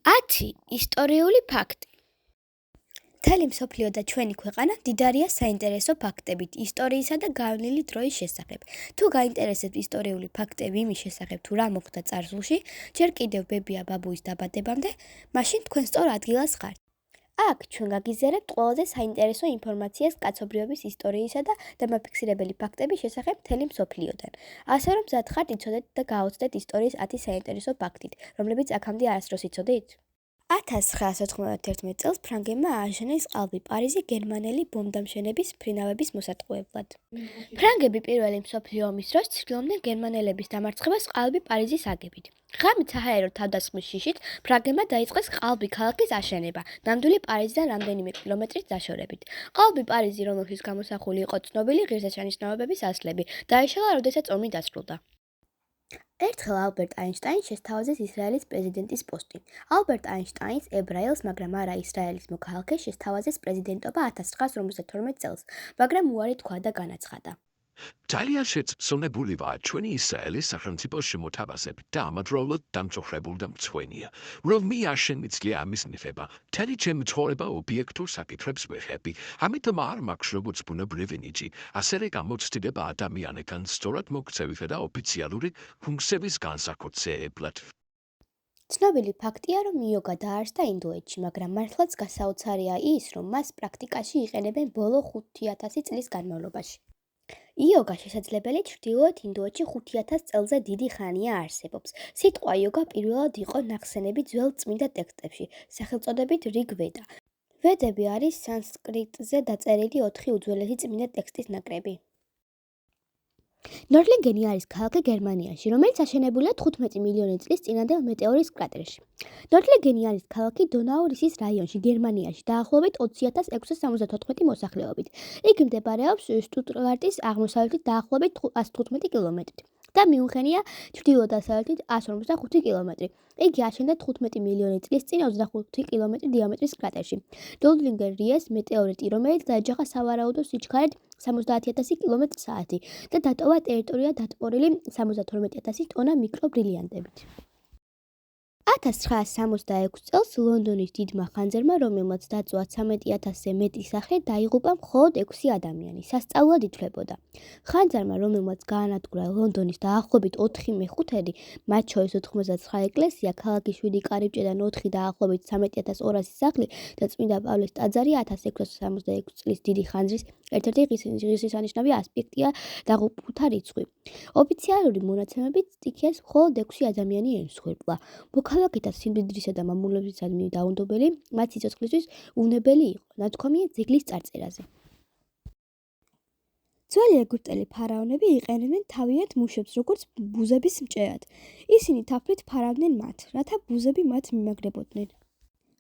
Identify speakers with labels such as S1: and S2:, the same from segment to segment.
S1: 10 ისტორიული ფაქტი. მთელი მსოფლიო და ჩვენი ქვეყანა მდიდარია საინტერესო ფაქტებით ისტორიისა და გავლილი დროის შესახებ. თუ გაინტერესებთ ისტორიული ფაქტები იმის შესახებ, თუ რა მოხდა წარსულში, ჯერ კიდევ ბებია ბაბუის დაბადებამდე, მაშინ თქვენ სწორ ადგილას ხართ. აქ ჩვენ გაგიზიარებთ ყველაზე საინტერესო ინფორმაციას კაცობრიობის ისტორიისა და დამაფიქსირებელი ფაქტების შესახებ მთელი მსოფლიოდან. ასე რომ მზად ხართ იცოდეთ და გააცდეთ ისტორიის 10 საინტერესო ფაქტით, რომლებიც აქამდე არასდროს იცოდით? 1991 წელს ფრანგებმა ააშენეს ყალბი პარიზი გერმანელი ბომბდამშენების ფრინავების მოსატყუებლად. ფრანგები პირველი მსოფლიო ომის დროს ცდილობდნენ გერმანელების დამარცხებას ყალბი პარიზის აგებით. ღამით საჰაერო თავდასხმის შიშით ფრანგებმა დაიწყეს ყალბი ქალაქის აშენება, ნამდვილი პარიზიდან რამდენიმე კილომეტრის დაშორებით. ყალბი პარიზი, რომელშიც გამოსახული იყო ცნობილი ღირსშესანიშნაობების ასლები, დაიშალა, როდესაც ომი დასრულდა. ერთხელ ალბერტ აინშტაინს შესთავაზეს ისრაელის პრეზიდენტის პოსტი. ალბერტ აინშტაინს ებრაელს, მაგრამ არა ისრაელის მოქალაქეს შესთავაზეს პრეზიდენტობა 1952 წელს, მაგრამ უარი თქვა და განაცხადა.
S2: ძალიან შეწონებული ვარ ჩვენი ისრაელის სახელმწიფოს შემოთავაზებით და ამავდროულად დამწუხრებულ და მცვენია, რომ მე არ შემიძლია ამის მიღება. მთელი ჩემი ცხოვრება ობიექტურ საკითხებს ვეხები, ამიტომ არ მაქვს როგორც ბუნებრივი ნიჭი, ასევე გამოცდილება ადამიანებთან სწორად მოქცევისა და ოფიციალური ფუნქციების განსაკუთრებლად.
S1: ცნობილი ფაქტია, რომ იოგა დაარსდა ინდოეთში, მაგრამ მართლაც გასაოცარია ის, რომ მას პრაქტიკაში იყენებენ ბოლო 5000 წლის განმავლობაში. იოგა შესაძლებელი ჩრდილოეთ ინდოეთში 5000 წელზე დიდი ხანია არსებობს. სიტყვა იოგა პირველად იყო ნახსენები ძველ წმინდა ტექსტებში, სახელწოდებით რიგ ვედა. ვედები არის სანსკრიტზე დაწერილი 4 უძველესი წმინდა ტექსტის ნაკრები. ნორლინგენი არის ქალაქი გერმანიაში, რომელიც აშენებულია 15 მილიონი წლის წინანდელ მეტეორის კრატერში. ნორლინგენი არის ქალაქი დონაურისის რაიონში, გერმანიაში, დაახლოებით 20,674 მოსახლეობით. იგი მდებარეობს შტუტგარტის აღმოსავლეთით დაახლოებით 115 კილომეტრით და მიუნხენია ჩრდილო-დასავლეთით 155 კილომეტრი. იგი აშენდა 15 მილიონი წლის წინ 25 კილომეტრი დიამეტრის კრატერში. ნორლინგენ-რიეს მეტეორიტი, რომელიც დაეჯახა სავარაუდო სიჩქარით 70,000 კილომეტր/საათი და დატოვა ტერიტორია დატბორილი 72,000 ტონა მიკრობრილიანტებით. 1966 წელს ლონდონის დიდმა ხანძარმა, რომელმაც დაწვა 13,000-ზე მეტი სახე, დაიღუპა მხოლოდ 6 ადამიანი, სასწაულად ითვლებოდა. ხანძარმა, რომელმაც გაანადგურა ლონდონის დაახლოებით 4/5, მათ შორის 99 ეკლესია, ქალაქის 7 კარიბჭე და 4 დაახლოებით 13,200 სახლი და წმინდა პავლეს ტაძარი 1666 წლის დიდი ხანძრის ერთ-ერთი ღირსშესანიშნავი ასპექტია დაღუპულთა რიცხვი. ოფიციალური მონაცემებით სტიქიას მხოლოდ 6 ადამიანი ემსხვერპლა. მოქალაქეთა სიმდიდრისა და მამულებისადმი დაუნდობელი, მათ სიცოცხლისთვის უნებელი იყო, ნათქვამია ძეგლის წარწერაზე. ძველი ეგვიპტელი ფარაონები იყენებდნენ თავიანთ მუშებს როგორც ბუზების მჭერად. ისინი თაფლით ფარავდნენ მათ, რათა ბუზები მათ მიმაგრებოდნენ.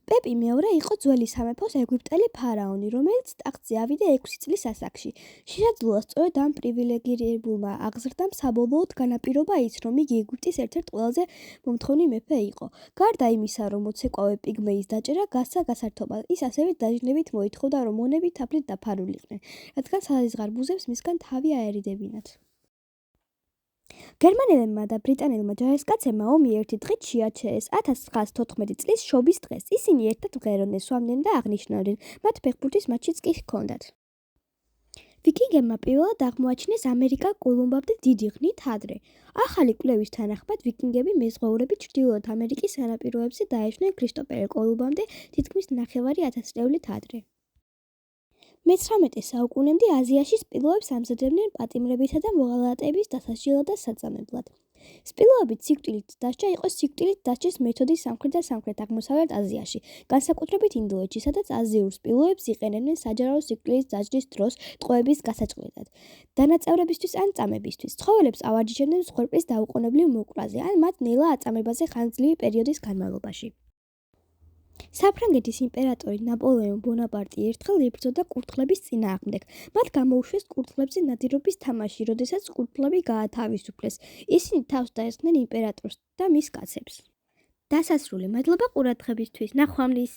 S1: პეპი მეორე იყო ძველი სამეფოს ეგვიპტელი ფარაონი, რომელიც ტახტზე ავიდა 6 წლის ასაკში. შესაძლოა სწორედ ამ პრივილეგირებულმა აღზრდამ საბოლოოდ განაპირობა ის, რომ იგი ეგვიპტის ერთ-ერთი ყველაზე მომთხოვნი მეფე იყო. გარდა იმისა, რომ მოცეკვავე პიგმეის დაჭერა გასცა გასართობა, ის ასევე დაჟინებით მოითხოვდა, რომ მონები თაფლით დაფარულიყვნენ, რადგან საზღვარ ბუზებს მისგან თავი აერიდებინათ. გერმანელებმა და ბრიტანელმა ჯარისკაცებმა ომი ერთი დღით შეაჩერეს 1914 წლის შობის დღეს. ისინი ერთად მღეროდნენ, სვამდნენ და აღნიშნავდნენ, მათ ფეხბურთის მატჩიც კი ჰქონდათ. ვიკინგებმა პირველად აღმოაჩინეს ამერიკა კოლუმბამდე დიდი ხნით ადრე. ახალი კვლევის თანახმად ვიკინგები მეზღვაურები ჩრდილოეთ ამერიკის სანაპიროებზე დაეშვნენ ქრისტოფერ კოლუმბამდე თითქმის 9,000 წლით ადრე. მე-19 საუკუნემდე აზიაში სპილოებს ამზადებდნენ პატიმრებისა და მოღალატეების დასაჭირებლად და საწამებლად. სპილოებით სიკვდილით დასჯა იყო სიკვდილით დასჯის მეთოდი სამხრეთ და სამხრეთ-აღმოსავლეთ აზიაში, განსაკუთრებით ინდოეთში, სადაც აზიურ სპილოებს იყენებდნენ საჯარო სიკვდილით დასჯის დროს ტყვეების გასაჭრელად, დანაწევრებისთვის ან წამებისთვის. ცხოველებს ავარჯიშებდნენ მსხვერპლის დაუყოვნებლივ მოკვლაზე ან მათ ნელა აწამებაზე ხანგრძლივი პერიოდის განმავლობაში. საფრანგეთის იმპერატორი ნაპოლეონ ბონაპარტი ერთხელ იბრძოდა კურდღლების წინააღმდეგ. მათ გამოუშვეს კურდღლებზე ნადირობის თამაში, როდესაც კურდღლები გაათავისუფლეს. ისინი თავს დაესხნენ იმპერატორს და მის კაცებს. დასასრული, მადლობა ყურადღებისთვის, ნახვამდის.